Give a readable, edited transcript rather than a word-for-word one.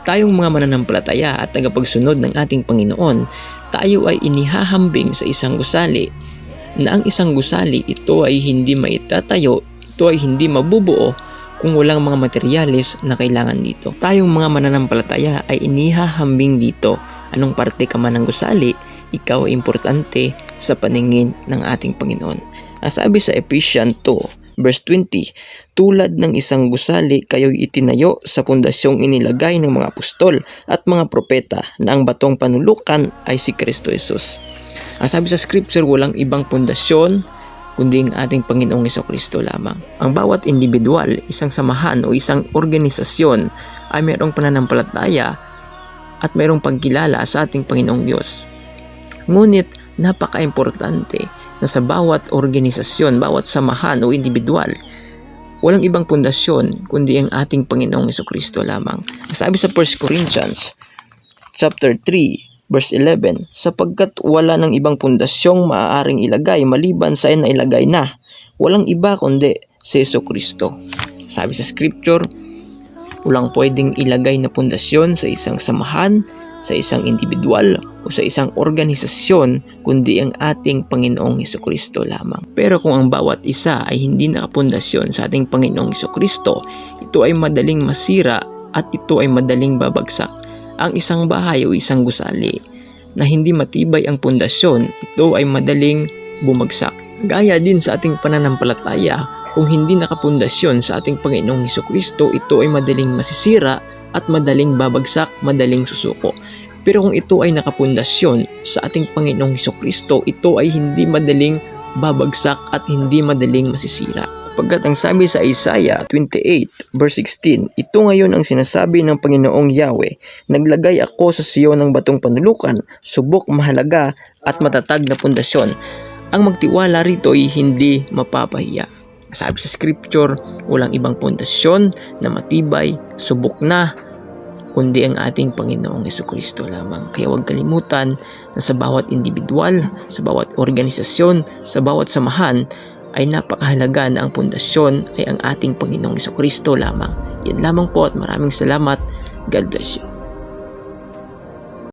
Tayong mga mananampalataya at tagapagsunod ng ating Panginoon, tayo ay inihahambing sa isang gusali na ang isang gusali ito ay hindi maitatayo, ito ay hindi mabubuo kung walang mga materyales na kailangan dito. Tayong mga mananampalataya ay inihahambing dito. Anong parte ka man ng gusali, ikaw ay importante sa paningin ng ating Panginoon. Sabi sa Ephesians 2 verse 20, tulad ng isang gusali, kayo'y itinayo sa pundasyong inilagay ng mga apostol at mga propeta na ang batong panulukan ay si Kristo Jesus. Sabi sa scripture, walang ibang pundasyon kundi ang ating Panginoong Jesucristo lamang. Ang bawat individual, isang samahan o isang organisasyon ay mayroong pananampalataya at mayroong pagkilala sa ating Panginoong Diyos. Ngunit napaka-importante na sa bawat organisasyon, bawat samahan o individual, walang ibang pundasyon kundi ang ating Panginoong Jesucristo lamang. Sabi sa 1 Corinthians chapter 3 verse 11, sapagkat wala ng ibang pundasyong maaaring ilagay maliban sa nailagay na, walang iba kundi si Jesucristo. Sabi sa scripture, walang pwedeng ilagay na pundasyon sa isang samahan, sa isang individual o sa isang organisasyon kundi ang ating Panginoong Jesucristo lamang. Pero kung ang bawat isa ay hindi nakapundasyon sa ating Panginoong Jesucristo, ito ay madaling masira at ito ay madaling babagsak. Ang isang bahay o isang gusali na hindi matibay ang pundasyon, ito ay madaling bumagsak. Gaya din sa ating pananampalataya, kung hindi nakapundasyon sa ating Panginoong Jesucristo, ito ay madaling masisira at madaling babagsak, madaling susuko. Pero kung ito ay nakapundasyon sa ating Panginoong Jesucristo, ito ay hindi madaling babagsak at hindi madaling masisira. Sapagkat ang sabi sa Isaiah 28 verse 16, ito ngayon ang sinasabi ng Panginoong Yahweh, naglagay ako sa Sion ng batong panulukan, subok, mahalaga at matatag na pundasyon. Ang magtiwala rito ay hindi mapapahiya. Sabi sa scripture, walang ibang pundasyon na matibay, subok na, kundi ang ating Panginoong Jesucristo lamang. Kaya huwag kalimutan na sa bawat individual, sa bawat organisasyon, sa bawat samahan, ay napakahalaga na ang pundasyon ay ang ating Panginoong Jesucristo lamang. Yan lamang po at maraming salamat. God bless you.